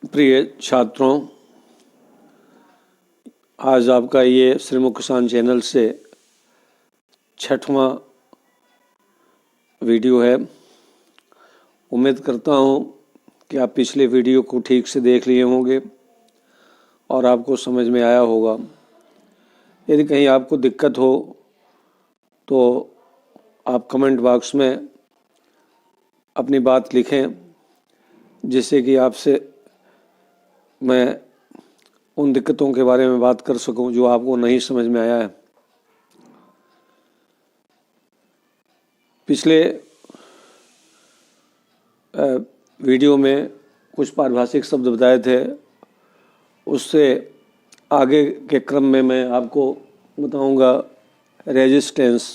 प्रिय छात्रों, आज आपका ये श्रीमुख किसान चैनल से 6वां वीडियो है। उम्मीद करता हूँ कि आप पिछले वीडियो को ठीक से देख लिए होंगे और आपको समझ में आया होगा। यदि कहीं आपको दिक्कत हो तो आप कमेंट बॉक्स में अपनी बात लिखें, जिससे कि आपसे मैं उन दिक्कतों के बारे में बात कर सकूं जो आपको नहीं समझ में आया है। पिछले वीडियो में कुछ पारिभाषिक शब्द बताए थे, उससे आगे के क्रम में मैं आपको बताऊंगा रेजिस्टेंस,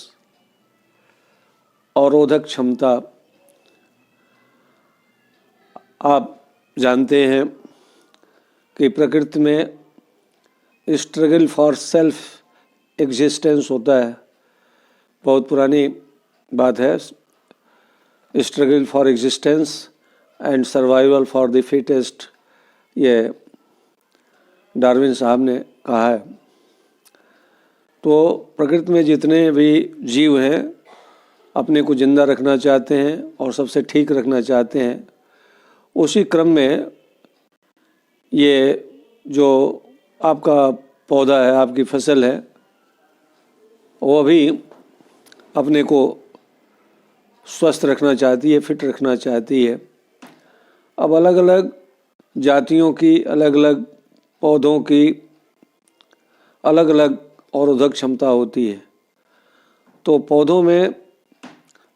अवरोधक क्षमता। आप जानते हैं कि प्रकृति में स्ट्रगल फॉर सेल्फ एग्जिस्टेंस होता है। बहुत पुरानी बात है। Struggle for existence and survival for the fittest, ये डार्विन साहब ने कहा है। तो प्रकृति में जितने भी जीव हैं अपने को जिंदा रखना चाहते हैं और सबसे ठीक रखना चाहते हैं। उसी क्रम में ये जो आपका पौधा है, आपकी फसल है, वो भी अपने को स्वस्थ रखना चाहती है, फिट रखना चाहती है। अब अलग अलग जातियों की, अलग अलग पौधों की अलग अलग अवरोधक क्षमता होती है। तो पौधों में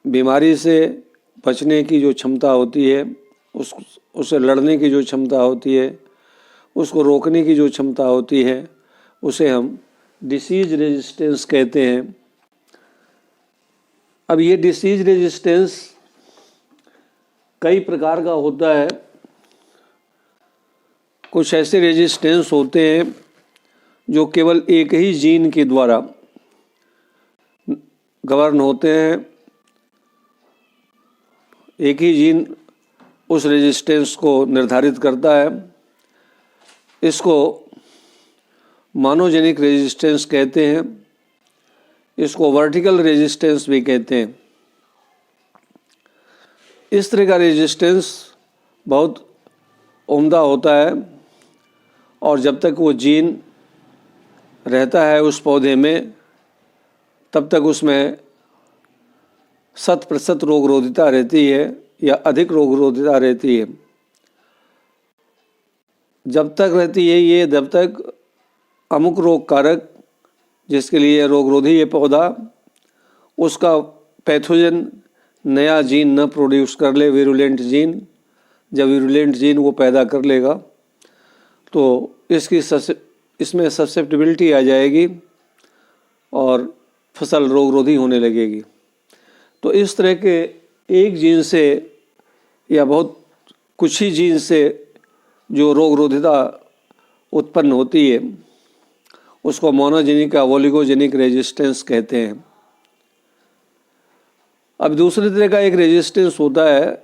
बीमारी से बचने की जो क्षमता होती है, उससे लड़ने की जो क्षमता होती है, उसको रोकने की जो क्षमता होती है, उसे हम डिसीज रेजिस्टेंस कहते हैं। अब ये डिसीज रेजिस्टेंस कई प्रकार का होता है। कुछ ऐसे रेजिस्टेंस होते हैं जो केवल एक ही जीन के द्वारा गवर्न होते हैं। एक ही जीन उस रेजिस्टेंस को निर्धारित करता है। इसको मोनोजेनिक रेजिस्टेंस कहते हैं। इसको वर्टिकल रेजिस्टेंस भी कहते हैं। इस तरह का रेजिस्टेंस बहुत उम्दा होता है और जब तक वो जीन रहता है उस पौधे में, तब तक उसमें 100% रोगरोधिता रहती है या अधिक रोगरोधिता रहती है। जब तक रहती है ये, जब तक अमुक रोग कारक जिसके लिए रोगरोधी ये पौधा, उसका पैथोजन नया जीन न प्रोड्यूस कर ले, विरुलेंट जीन। जब विरुलेंट जीन वो पैदा कर लेगा तो इसमें ससेप्टिबिलिटी आ जाएगी और फसल रोगरोधी होने लगेगी। तो इस तरह के एक जीन से या बहुत कुछ ही जीन से जो रोगरोधिता उत्पन्न होती है, उसको मोनोजेनिक या ओलिगोजेनिक रेजिस्टेंस कहते हैं। अब दूसरी तरह का एक रेजिस्टेंस होता है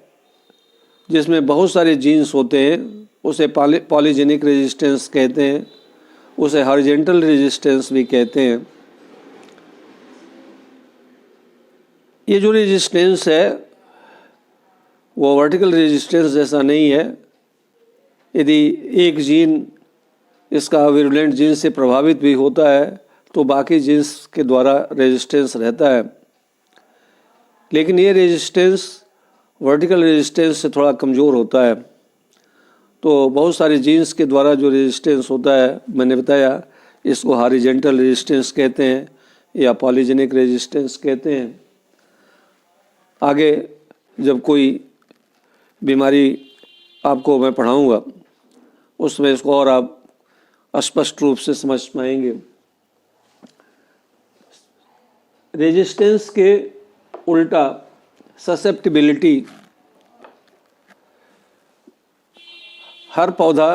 जिसमें बहुत सारे जीन्स होते हैं, उसे पॉलीजेनिक रेजिस्टेंस कहते हैं। उसे हॉरिजॉन्टल रेजिस्टेंस भी कहते हैं। ये जो रेजिस्टेंस है वो वर्टिकल रेजिस्टेंस जैसा नहीं है। यदि एक जीन इसका विरुलेंट जीन से प्रभावित भी होता है तो बाकी जीन्स के द्वारा रेजिस्टेंस रहता है। लेकिन ये रेजिस्टेंस वर्टिकल रेजिस्टेंस से थोड़ा कमज़ोर होता है। तो बहुत सारे जीन्स के द्वारा जो रेजिस्टेंस होता है, मैंने बताया, इसको हॉरिजॉन्टल रेजिस्टेंस कहते हैं या पॉलीजेनिक रेजिस्टेंस कहते हैं। आगे जब कोई बीमारी आपको मैं पढ़ाऊँगा उसमें इसको और आप स्पष्ट रूप से समझ पाएंगे। रेजिस्टेंस के उल्टा ससेप्टिबिलिटी। हर पौधा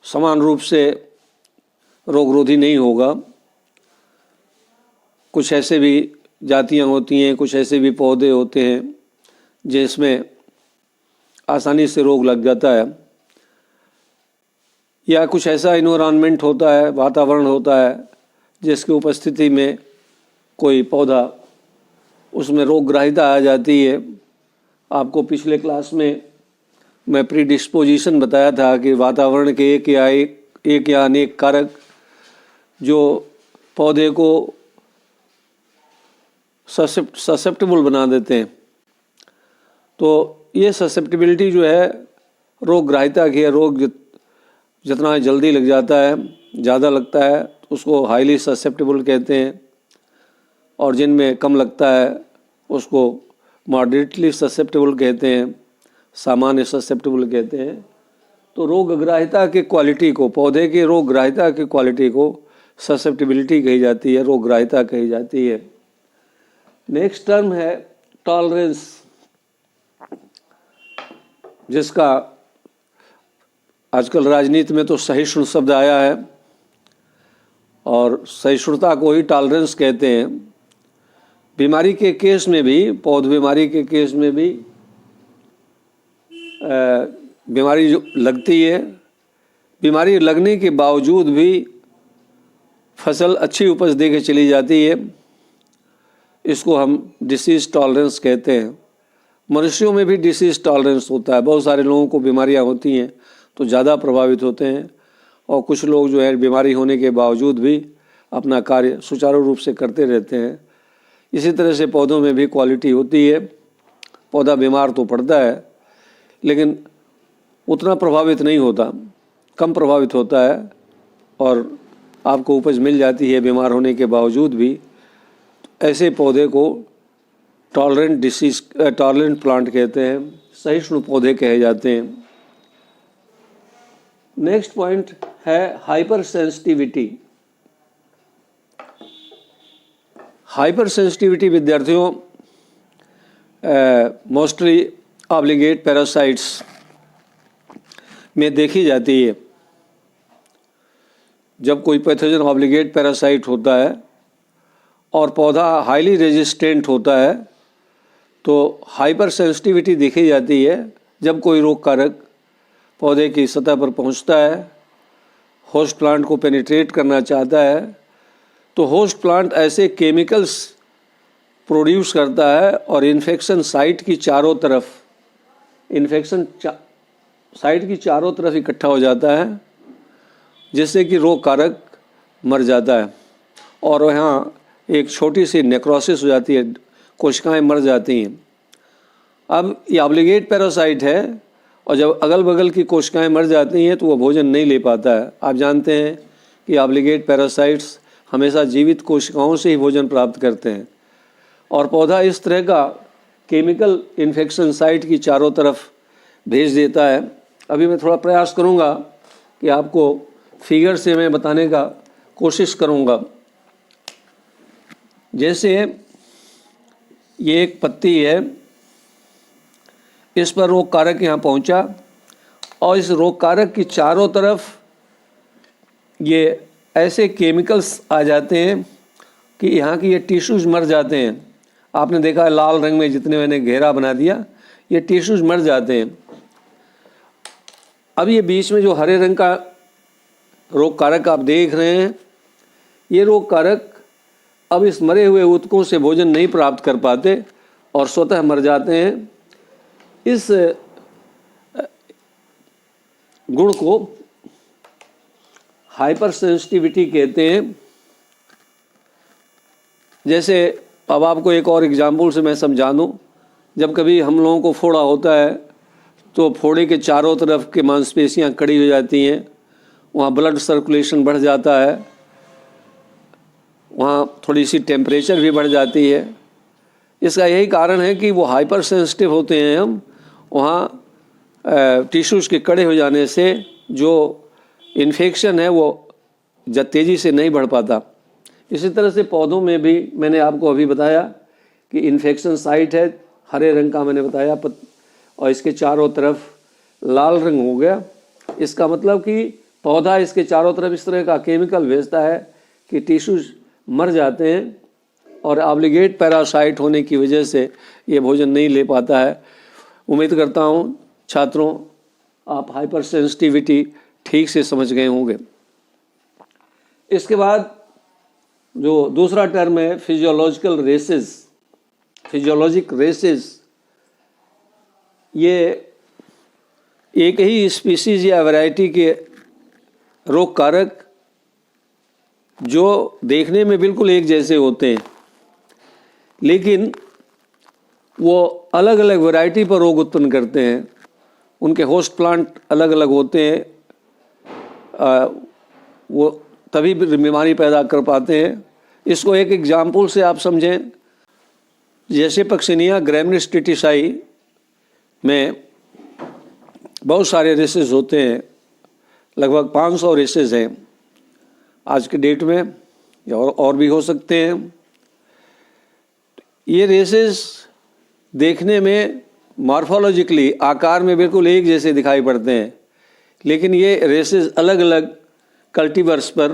समान रूप से रोगरोधी नहीं होगा। कुछ ऐसे भी जातियां होती हैं, कुछ ऐसे भी पौधे होते हैं जिसमें आसानी से रोग लग जाता है। या कुछ ऐसा इन्वायरमेंट होता है, वातावरण होता है जिसकी उपस्थिति में कोई पौधा, उसमें रोगग्राहिता आ जाती है। आपको पिछले क्लास में मैं प्री डिस्पोजिशन बताया था कि वातावरण के एक या अनेक कारक जो पौधे को ससेप्टेबल बना देते हैं। तो ये ससेप्टेबिलिटी जो है रोगग्राहिता की है, रोग जितना जल्दी लग जाता है, ज़्यादा लगता है, उसको हाईली ससेप्टेबल कहते हैं, और जिनमें कम लगता है उसको मॉडरेटली ससेप्टेबल कहते हैं, सामान्य ससेप्टेबल कहते हैं। तो रोगग्राहिता की क्वालिटी को, पौधे की रोगग्राहिता की क्वालिटी को ससेप्टेबिलिटी कही जाती है, रोगग्राहिता कही जाती है। नेक्स्ट टर्म है टॉलरेंस, जिसका आजकल राजनीति में तो सहिष्णु शब्द आया है, और सहिष्णुता को ही टॉलरेंस कहते हैं। बीमारी के केस में भी, पौध बीमारी के केस में भी बीमारी जो लगती है, बीमारी लगने के बावजूद भी फसल अच्छी उपज दे के चली जाती है, इसको हम डिसीज़ टॉलरेंस कहते हैं। मनुष्यों में भी डिसीज़ टॉलरेंस होता है। बहुत सारे लोगों को बीमारियां होती हैं तो ज़्यादा प्रभावित होते हैं, और कुछ लोग जो है बीमारी होने के बावजूद भी अपना कार्य सुचारू रूप से करते रहते हैं। इसी तरह से पौधों में भी क्वालिटी होती है। पौधा बीमार तो पड़ता है लेकिन उतना प्रभावित नहीं होता, कम प्रभावित होता है, और आपको उपज मिल जाती है बीमार होने के बावजूद भी। ऐसे पौधे को टॉलरेंट प्लांट कहते हैं, सहिष्णु पौधे कहे जाते हैं। नेक्स्ट पॉइंट है हाइपर सेंसिटिविटी। हाइपर सेंसिटिविटी विद्यार्थियों मोस्टली ऑब्लिगेट पैरासाइट्स में देखी जाती है। जब कोई पैथोजन ऑब्लिगेट पैरासाइट होता है और पौधा हाईली रेजिस्टेंट होता है तो हाइपर सेंसिटिविटी देखी जाती है। जब कोई रोग कारक पौधे की सतह पर पहुंचता है, होस्ट प्लांट को पेनिट्रेट करना चाहता है, तो होस्ट प्लांट ऐसे केमिकल्स प्रोड्यूस करता है और इन्फेक्शन साइट की चारों तरफ इकट्ठा हो जाता है, जिससे कि रोग कारक मर जाता है और वहाँ एक छोटी सी नेक्रोसिस हो जाती है, कोशिकाएं मर जाती हैं। अब ये ऑब्लिगेट पैरासाइट है और जब अगल बगल की कोशिकाएं मर जाती हैं तो वो भोजन नहीं ले पाता है। आप जानते हैं कि ऑब्लिगेट पैरासाइट्स हमेशा जीवित कोशिकाओं से ही भोजन प्राप्त करते हैं, और पौधा इस तरह का केमिकल इन्फेक्शन साइट की चारों तरफ भेज देता है। अभी मैं थोड़ा प्रयास करूँगा कि आपको फिगर से मैं बताने का कोशिश करूँगा। जैसे ये एक पत्ती है, इस पर रोग कारक यहाँ पहुँचा और इस रोग कारक की चारों तरफ ये ऐसे केमिकल्स आ जाते हैं कि यहाँ की ये टिश्यूज़ मर जाते हैं। आपने देखा है लाल रंग में जितने मैंने घेरा बना दिया, ये टिश्यूज़ मर जाते हैं। अब ये बीच में जो हरे रंग का रोग कारक आप देख रहे हैं, ये रोग कारक अब इस मरे हुए ऊतकों से भोजन नहीं प्राप्त कर पाते और स्वतः मर जाते हैं। इस गुण को हाइपर सेंसिटिविटी कहते हैं। जैसे अब आपको एक और एग्जाम्पल से मैं समझा दूँ। जब कभी हम लोगों को फोड़ा होता है तो फोड़े के चारों तरफ के मांसपेशियां कड़ी हो जाती हैं, वहाँ ब्लड सर्कुलेशन बढ़ जाता है, वहाँ थोड़ी सी टेम्परेचर भी बढ़ जाती है। इसका यही कारण है कि वो हाइपर सेंसिटिव होते हैं हम। वहाँ टिश्यूज़ के कड़े हो जाने से जो इन्फेक्शन है वो तेज़ी से नहीं बढ़ पाता। इसी तरह से पौधों में भी मैंने आपको अभी बताया कि इन्फेक्शन साइट है, हरे रंग का मैंने बताया, और इसके चारों तरफ लाल रंग हो गया। इसका मतलब कि पौधा इसके चारों तरफ इस तरह का केमिकल भेजता है कि टिश्यूज़ मर जाते हैं और ऑब्लिगेट पैरासाइट होने की वजह से ये भोजन नहीं ले पाता है। उम्मीद करता हूँ छात्रों आप हाइपर सेंसिटिविटी ठीक से समझ गए होंगे। इसके बाद जो दूसरा टर्म है फिजियोलॉजिकल रेसेस, फिजियोलॉजिक रेसेस, ये एक ही स्पीसीज या वैरायटी के रोग कारक जो देखने में बिल्कुल एक जैसे होते हैं, लेकिन वो अलग अलग वैरायटी पर रोग उत्पन्न करते हैं। उनके होस्ट प्लांट अलग अलग होते हैं, वो तभी बीमारी पैदा कर पाते हैं। इसको एक एग्जाम्पल से आप समझें, जैसे पक्सिनिया ग्रैमिनिस टिटिसाई में बहुत सारे रेसेस होते हैं, लगभग 500 रेसेस हैं आज के डेट में, या और भी हो सकते हैं। ये रेसेस देखने में मॉर्फोलॉजिकली आकार में बिल्कुल एक जैसे दिखाई पड़ते हैं, लेकिन ये रेसेस अलग अलग कल्टीवर्स पर,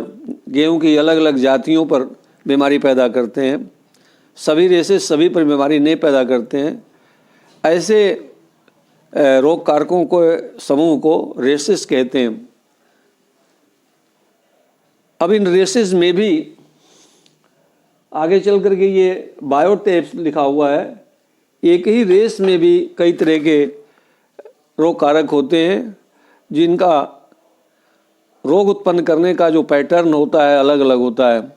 गेहूं की अलग अलग जातियों पर बीमारी पैदा करते हैं। सभी रेसेस सभी पर बीमारी नहीं पैदा करते हैं। ऐसे रोग कारकों को समूह को रेसेस कहते हैं। अब इन रेसेस में भी आगे चल करके ये बायोटाइप्स लिखा हुआ है, एक ही रेस में भी कई तरह के रोग कारक होते हैं जिनका रोग उत्पन्न करने का जो पैटर्न होता है अलग अलग होता है।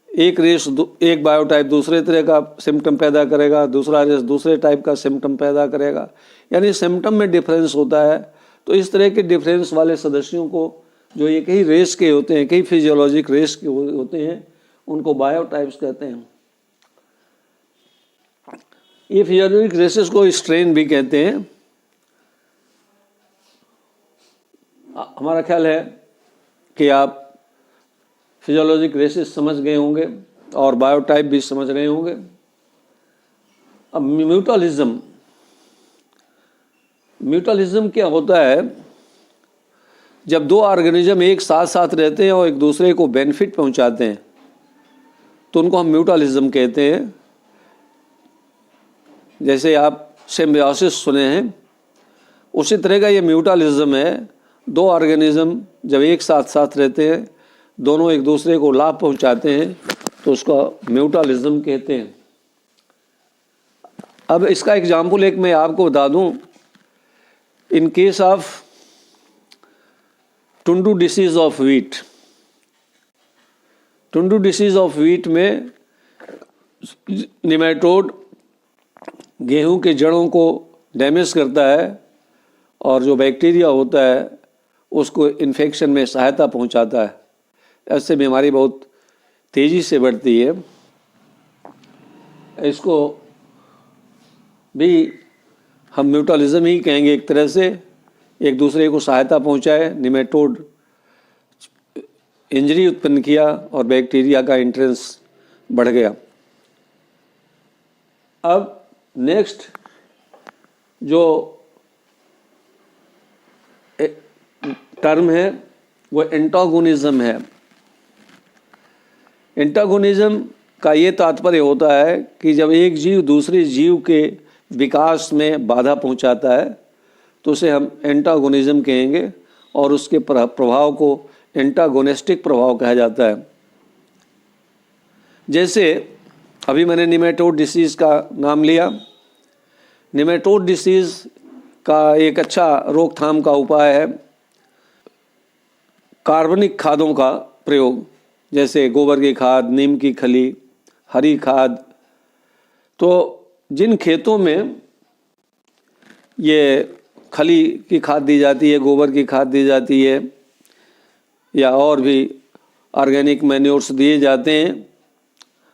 एक रेस एक बायोटाइप दूसरे तरह का सिम्टम पैदा करेगा, दूसरा रेस दूसरे टाइप का सिम्टम पैदा करेगा, यानी सिम्टम में डिफरेंस होता है। तो इस तरह के डिफरेंस वाले सदस्यों को जो एक ही रेस के होते हैं, कई फिजियोलॉजिक रेस के होते हैं, उनको बायोटाइप्स कहते हैं। ये फिजियोलॉजिक रेसेस को स्ट्रेन भी कहते हैं। हमारा ख्याल है कि आप फिजियोलॉजिक रेसेस समझ गए होंगे और बायोटाइप भी समझ रहे होंगे। अब म्यूटलिज्म क्या होता है? जब दो ऑर्गेनिज्म एक साथ साथ रहते हैं और एक दूसरे को बेनिफिट पहुंचाते हैं तो उनको हम म्यूटलिज्म कहते हैं। जैसे आप सिम्बायोसिस सुने हैं, उसी तरह का ये म्यूटलिज्म है। दो ऑर्गेनिज्म जब एक साथ साथ रहते हैं, दोनों एक दूसरे को लाभ पहुंचाते हैं, तो उसका म्यूटलिज्म कहते हैं। अब इसका एग्जाम्पल एक मैं आपको बता दूं। In case of tundu disease of wheat, tundu disease of wheat में निमेटोड गेहूं के जड़ों को डैमेज करता है और जो बैक्टीरिया होता है उसको इन्फेक्शन में सहायता पहुंचाता है। ऐसे बीमारी बहुत तेज़ी से बढ़ती है। इसको भी हम म्यूटलिज्म ही कहेंगे एक तरह से, एक दूसरे को सहायता पहुंचाए। निमेटोड इंजरी उत्पन्न किया और बैक्टीरिया का एंट्रेंस बढ़ गया। अब नेक्स्ट जो टर्म है वो एंटागोनिज्म है। एंटागोनिज्म का ये तात्पर्य होता है कि जब एक जीव दूसरे जीव के विकास में बाधा पहुंचाता है तो उसे हम एंटागोनिज्म कहेंगे और उसके प्रभाव को एंटागोनिस्टिक प्रभाव कहा जाता है। जैसे अभी मैंने निमेटोड डिसीज़ का नाम लिया। निमेटोड डिसीज़ का एक अच्छा रोकथाम का उपाय है कार्बनिक खादों का प्रयोग, जैसे गोबर की खाद, नीम की खली, हरी खाद। तो जिन खेतों में ये खली की खाद दी जाती है, गोबर की खाद दी जाती है या और भी ऑर्गेनिक मैन्योर्स दिए जाते हैं,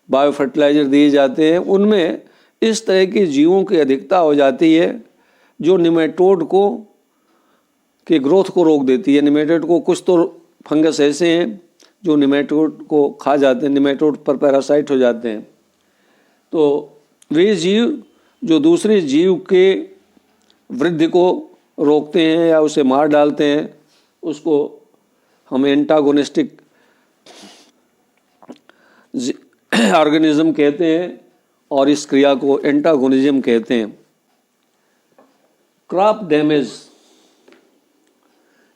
बायो फर्टिलाइज़र दिए जाते हैं, उनमें इस तरह के जीवों की अधिकता हो जाती है जो निमेटोड को के ग्रोथ को रोक देती है। निमेटोड को कुछ तो फंगस ऐसे हैं जो निमेटोड को खा जाते हैं, निमेटोड पर पैरासाइट हो जाते हैं। तो वे जीव जो दूसरे जीव के वृद्धि को रोकते हैं या उसे मार डालते हैं, उसको हम एंटागोनिस्टिक ऑर्गेनिज्म कहते हैं और इस क्रिया को एंटागोनिज्म कहते हैं। क्रॉप डैमेज,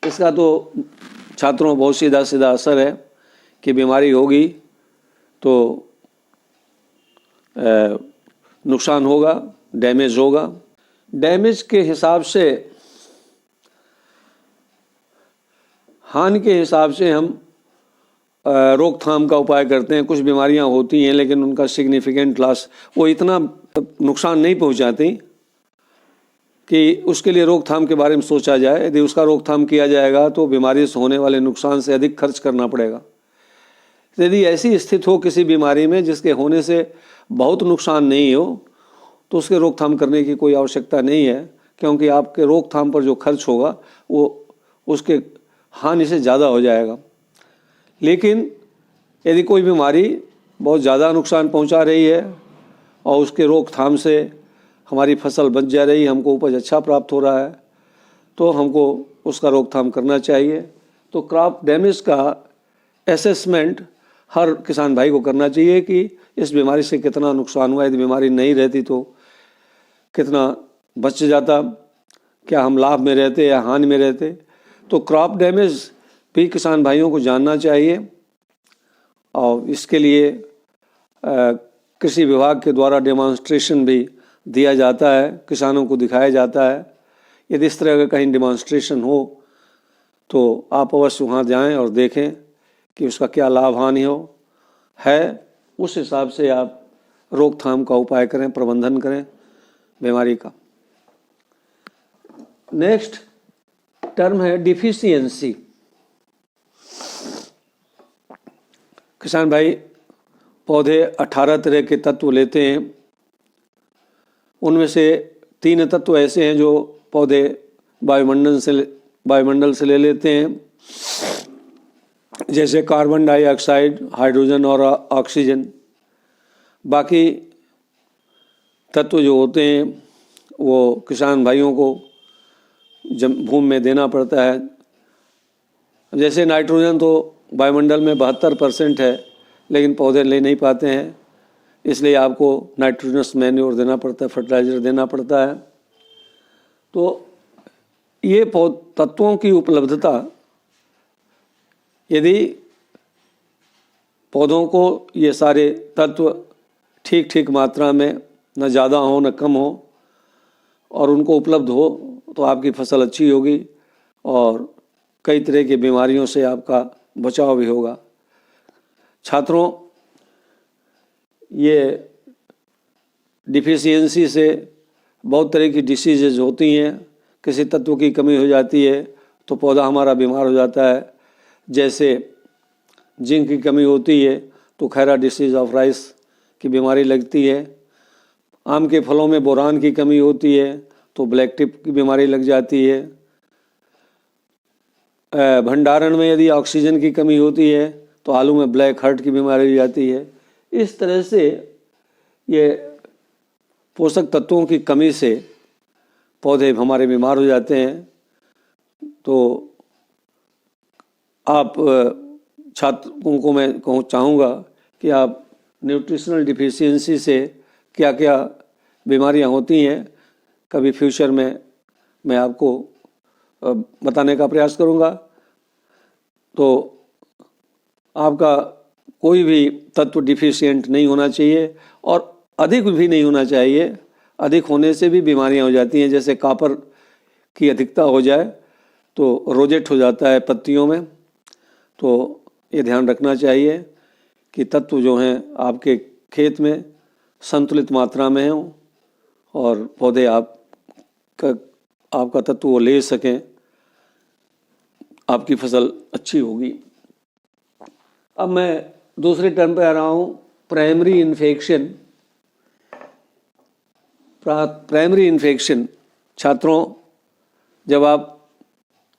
इसका तो छात्रों बहुत सीधा सीधा असर है कि बीमारी होगी तो नुकसान होगा, डैमेज होगा। डैमेज के हिसाब से, हानि के हिसाब से हम रोकथाम का उपाय करते हैं। कुछ बीमारियां होती हैं लेकिन उनका सिग्निफिकेंट लॉस, वो इतना नुकसान नहीं पहुंचाती कि उसके लिए रोकथाम के बारे में सोचा जाए। यदि उसका रोकथाम किया जाएगा तो बीमारी से होने वाले नुकसान से अधिक खर्च करना पड़ेगा। यदि ऐसी स्थिति हो किसी बीमारी में जिसके होने से बहुत नुकसान नहीं हो तो उसके रोकथाम करने की कोई आवश्यकता नहीं है, क्योंकि आपके रोकथाम पर जो खर्च होगा वो उसके हानि से ज़्यादा हो जाएगा। लेकिन यदि कोई बीमारी बहुत ज़्यादा नुकसान पहुंचा रही है और उसके रोकथाम से हमारी फसल बच जा रही, हमको उपज अच्छा प्राप्त हो रहा है, तो हमको उसका रोकथाम करना चाहिए। तो क्रॉप डैमेज का असेसमेंट हर किसान भाई को करना चाहिए कि इस बीमारी से कितना नुकसान हुआ, यदि बीमारी नहीं रहती तो कितना बच जाता, क्या हम लाभ में रहते या हानि में रहते। तो क्रॉप डैमेज भी किसान भाइयों को जानना चाहिए और इसके लिए कृषि विभाग के द्वारा डेमॉन्स्ट्रेशन भी दिया जाता है, किसानों को दिखाया जाता है। यदि इस तरह का कहीं डेमॉन्स्ट्रेशन हो तो आप अवश्य वहाँ जाएं और देखें कि उसका क्या लाभ हानि है। उस हिसाब से आप रोकथाम का उपाय करें, प्रबंधन करें बीमारी का। नेक्स्ट टर्म है डिफिशियंसी। किसान भाई पौधे 18 तरह के तत्व लेते हैं, उनमें से 3 तत्व ऐसे हैं जो पौधे वायुमंडल से ले लेते हैं, जैसे कार्बन डाइऑक्साइड, हाइड्रोजन और ऑक्सीजन। बाकी तत्व जो होते हैं वो किसान भाइयों को भूमि में देना पड़ता है। जैसे नाइट्रोजन तो वायुमंडल में 72% है, लेकिन पौधे ले नहीं पाते हैं, इसलिए आपको नाइट्रोजनस मैन्योर देना पड़ता है, फर्टिलाइज़र देना पड़ता है। तो ये तत्वों की उपलब्धता, यदि पौधों को ये सारे तत्व ठीक ठीक मात्रा में, न ज़्यादा हो न कम हो, और उनको उपलब्ध हो तो आपकी फसल अच्छी होगी और कई तरह की बीमारियों से आपका बचाव भी होगा। छात्रों, ये डिफिशियंसी से बहुत तरह की डिसीजेज होती हैं। किसी तत्व की कमी हो जाती है तो पौधा हमारा बीमार हो जाता है। जैसे जिंक की कमी होती है तो खैरा डिसीज ऑफ राइस की बीमारी लगती है। आम के फलों में बोरान की कमी होती है तो ब्लैक टिप की बीमारी लग जाती है। भंडारण में यदि ऑक्सीजन की कमी होती है तो आलू में ब्लैक हार्ट की बीमारी हो जाती है। इस तरह से ये पोषक तत्वों की कमी से पौधे हमारे बीमार हो जाते हैं। तो आप छात्रों को मैं चाहूँगा कि आप न्यूट्रिशनल डिफिशियंसी से क्या क्या बीमारियां होती हैं कभी फ्यूचर में मैं आपको बताने का प्रयास करूँगा। तो आपका कोई भी तत्व डिफिशिएंट नहीं होना चाहिए और अधिक भी नहीं होना चाहिए। अधिक होने से भी बीमारियां हो जाती हैं। जैसे कॉपर की अधिकता हो जाए तो रोजेट हो जाता है पत्तियों में। तो ये ध्यान रखना चाहिए कि तत्व जो हैं आपके खेत में संतुलित मात्रा में हों और पौधे आपका तत्व वो ले सकें, आपकी फसल अच्छी होगी। अब मैं दूसरे टर्म पे आ रहा हूँ, प्राइमरी इन्फेक्शन। प्राइमरी इन्फेक्शन छात्रों, जब आप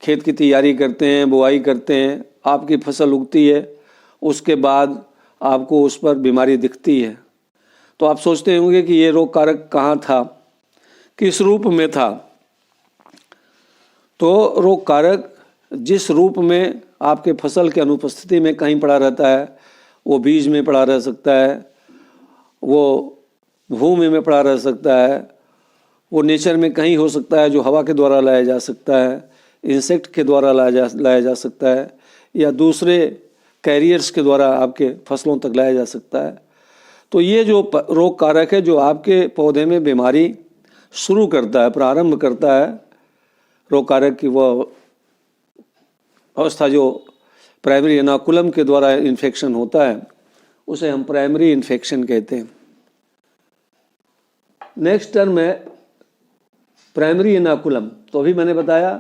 खेत की तैयारी करते हैं, बुआई करते हैं, आपकी फसल उगती है, उसके बाद आपको उस पर बीमारी दिखती है तो आप सोचते होंगे कि ये रोग कारक कहाँ था, किस रूप में था। तो रोग कारक जिस रूप में आपके फसल के अनुपस्थिति में कहीं पड़ा रहता है, वो बीज में पड़ा रह सकता है, वो भूमि में पड़ा रह सकता है, वो नेचर में कहीं हो सकता है जो हवा के द्वारा लाया जा सकता है। इंसेक्ट के द्वारा लाया जा सकता है या दूसरे कैरियर्स के द्वारा आपके फसलों तक लाया जा सकता है। तो ये जो रोग कारक है जो आपके पौधे में बीमारी शुरू करता है, प्रारंभ करता है, रोग कारक की वह अवस्था जो प्राइमरी इनोकुलम के द्वारा इन्फेक्शन होता है, उसे हम प्राइमरी इन्फेक्शन कहते हैं। नेक्स्ट टर्म है प्राइमरी इनोकुलम। तो अभी मैंने बताया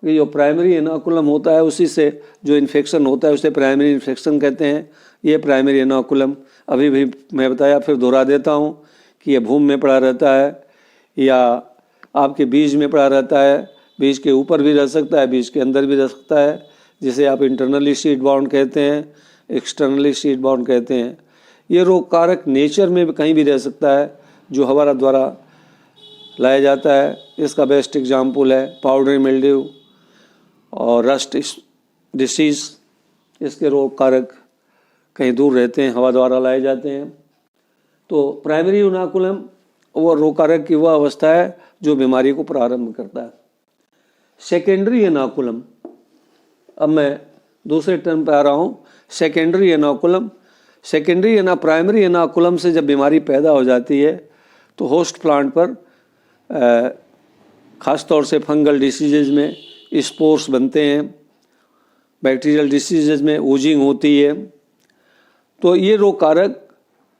कि जो प्राइमरी इनोकुलम होता है उसी से जो इन्फेक्शन होता है उसे प्राइमरी इन्फेक्शन कहते हैं। ये प्राइमरी इनोकुलम अभी भी मैं बताया, फिर दोहरा देता हूँ कि ये भूमि में पड़ा रहता है या आपके बीज में पड़ा रहता है। बीज के ऊपर भी रह सकता है, बीज के अंदर भी रह सकता है, जिसे आप इंटरनली सीड बाउंड कहते हैं, एक्सटर्नली सीड बाउंड कहते हैं। ये रोग कारक नेचर में भी कहीं भी रह सकता है जो हवा द्वारा लाया जाता है। इसका बेस्ट एग्जाम्पल है पाउडरी मिल्ड्यू और रस्ट डिसीज़। इसके रोग कारक कहीं दूर रहते हैं, हवा द्वारा लाए जाते हैं। तो प्राइमरी इनोकुलम वो रोग कारक की वह अवस्था है जो बीमारी को प्रारंभ करता है। सेकेंडरी इनोकुलम, अब मैं दूसरे टर्म पे आ रहा हूँ, सेकेंडरी इनोकुलम। प्राइमरी इनोकुलम से जब बीमारी पैदा हो जाती है तो होस्ट प्लांट पर ख़ास तौर से फंगल डिसीजेज में स्पोर्स बनते हैं, बैक्टीरियल डिसीजेज में ऊजिंग होती है। तो ये रोग कारक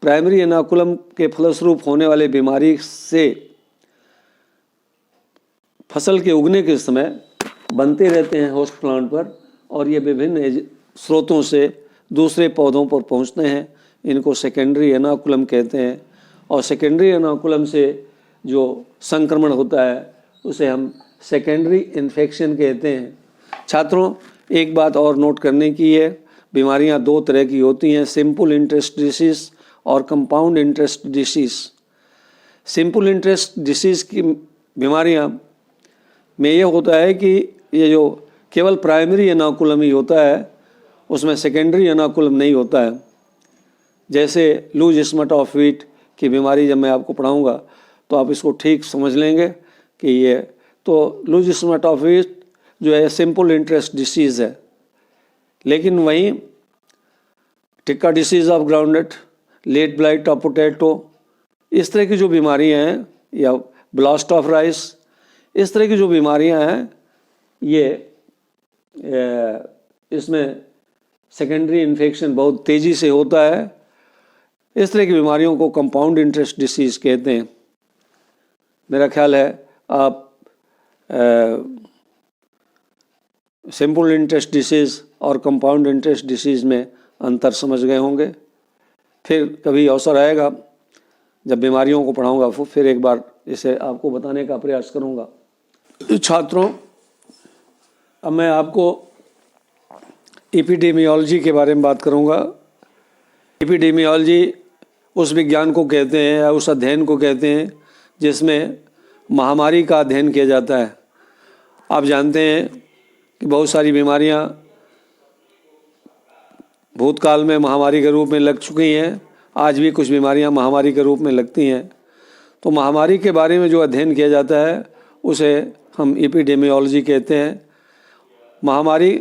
प्राइमरी इनोकुलम के फलस्वरूप होने वाले बीमारी से फसल के उगने के समय बनते रहते हैं होस्ट प्लांट पर, और ये विभिन्न स्रोतों से दूसरे पौधों पर पहुंचते हैं। इनको सेकेंडरी इनोकुलम कहते हैं। और सेकेंडरी इनोकुलम से जो संक्रमण होता है उसे हम सेकेंडरी इन्फेक्शन कहते हैं। छात्रों, एक बात और नोट करने की है, बीमारियां दो तरह की होती हैं, सिंपल इंटरेस्ट डिसीज़ और compound interest disease. Simple interest disease की बीमारियां में ये होता है कि ये जो केवल प्राइमरी इनोकुलम ही होता है, उसमें सेकेंडरी इनोकुलम नहीं होता है। जैसे लूज स्मट ऑफ व्हीट की बीमारी जब मैं आपको पढ़ाऊँगा तो आप इसको ठीक समझ लेंगे कि ये तो लूज स्मट ऑफ व्हीट जो है सिंपल इंटरेस्ट डिसीज़ है। लेकिन वहीं tikka disease of groundnut, late blight of potato, इस तरह की जो बीमारियां हैं, या ब्लास्ट ऑफ राइस, इस तरह की जो बीमारियां हैं, ये इसमें सेकेंडरी इन्फेक्शन बहुत तेज़ी से होता है। इस तरह की बीमारियों को कंपाउंड इंटरेस्ट डिसीज़ कहते हैं। मेरा ख्याल है आप सिंपल इंटरेस्ट डिसीज़ और कंपाउंड इंटरेस्ट डिसीज़ में अंतर समझ गए होंगे। फिर कभी अवसर आएगा जब बीमारियों को पढ़ाऊंगा, फिर एक बार इसे आपको बताने का प्रयास करूंगा। छात्रों, अब मैं आपको एपिडेमियोलॉजी के बारे में बात करूंगा। एपिडेमियोलॉजी उस विज्ञान को कहते हैं या उस अध्ययन को कहते हैं जिसमें महामारी का अध्ययन किया जाता है। आप जानते हैं कि बहुत सारी बीमारियां भूतकाल में महामारी के रूप में लग चुकी हैं, आज भी कुछ बीमारियां महामारी के रूप में लगती हैं। तो महामारी के बारे में जो अध्ययन किया जाता है उसे हम एपिडेमियोलॉजी कहते हैं। महामारी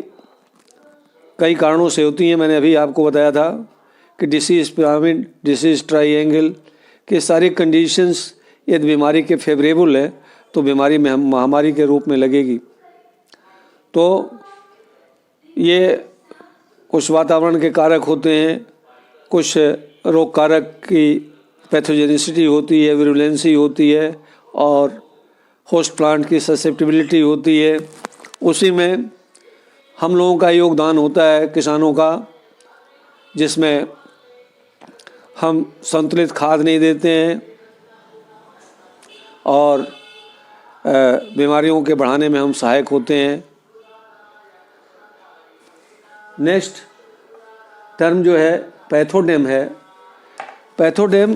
कई कारणों से होती हैं। मैंने अभी आपको बताया था कि डिसीज़ पिरामिड, डिसीज़ ट्राइएंगल के सारे कंडीशंस यदि बीमारी के फेवरेबल है तो बीमारी में हम महामारी के रूप में लगेगी। तो ये कुछ वातावरण के कारक होते हैं, कुछ रोग कारक की पैथोजेनिसिटी होती है, विरुलेंसी होती है, और होस्ट प्लांट की ससेप्टिबिलिटी होती है। उसी में हम लोगों का योगदान होता है, किसानों का, जिसमें हम संतुलित खाद नहीं देते हैं और बीमारियों के बढ़ाने में हम सहायक होते हैं। नेक्स्ट टर्म जो है पैथोडेम है। पैथोडेम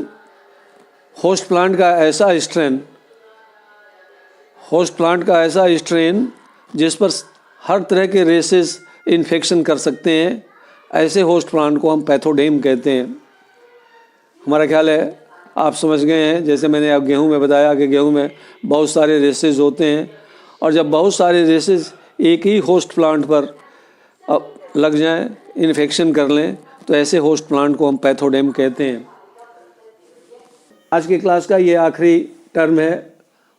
होस्ट प्लांट का ऐसा स्ट्रेन जिस पर हर तरह के रेसेस इन्फेक्शन कर सकते हैं, ऐसे होस्ट प्लांट को हम पैथोडेम कहते हैं। हमारा ख्याल है आप समझ गए हैं। जैसे मैंने अब गेहूं में बताया कि गेहूं में बहुत सारे रेसेस होते हैं, और जब बहुत सारे रेसेस एक ही होस्ट प्लांट पर लग जाएं, इन्फेक्शन कर लें, तो ऐसे होस्ट प्लांट को हम पैथोडेम कहते हैं। आज की क्लास का ये आखिरी टर्म है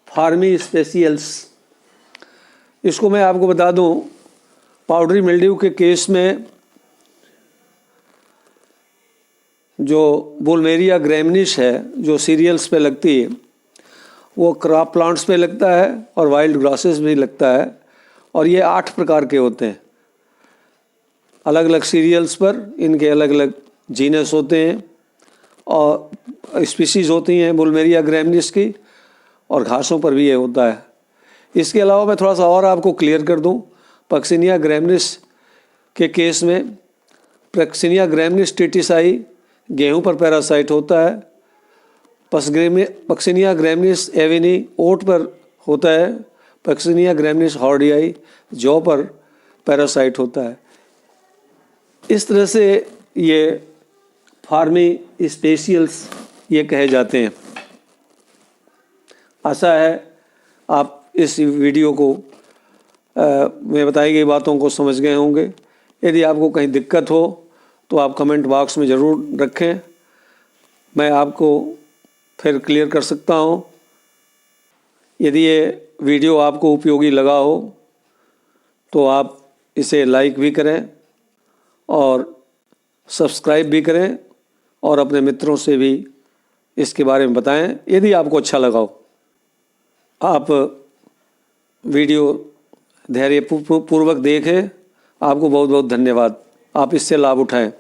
फार्मी स्पेसियल्स। इसको मैं आपको बता दूं, पाउडरी मिल्ड्यू के केस में जो वुल्मेरिया ग्रैमिनिस है, जो सीरियल्स पे लगती है, वो क्रॉप प्लांट्स पे लगता है और वाइल्ड ग्रासेस भी लगता है। और ये 8 प्रकार के होते हैं। अलग अलग सीरियल्स पर इनके अलग अलग जीनस होते हैं और स्पीसीज़ होती हैं वुल्मेरिया ग्रैमिनिस की, और घासों पर भी ये होता है। इसके अलावा मैं थोड़ा सा और आपको क्लियर कर दूं, पक्सिनिया ग्रैमिनिस के केस में पक्सिनिया ग्रैमिनिस टिटिसाई गेहूं पर पैरासाइट होता है। पक्सिनिया ग्रैमिनिस एविनी ओट पर होता है। पक्सिनिया ग्रैमिनिस हॉर्डियाई जौ पर पैरासाइट होता है। इस तरह से ये फार्मी स्पेसियल्स ये कहे जाते हैं। आशा है आप इस वीडियो को में बताई गई बातों को समझ गए होंगे। यदि आपको कहीं दिक्कत हो तो आप कमेंट बॉक्स में ज़रूर रखें, मैं आपको फिर क्लियर कर सकता हूँ। यदि ये वीडियो आपको उपयोगी लगा हो तो आप इसे लाइक भी करें और सब्सक्राइब भी करें और अपने मित्रों से भी इसके बारे में बताएं यदि आपको अच्छा लगा हो। आप वीडियो धैर्यपूर्वक देखें। आपको बहुत बहुत धन्यवाद। आप इससे लाभ उठाएं।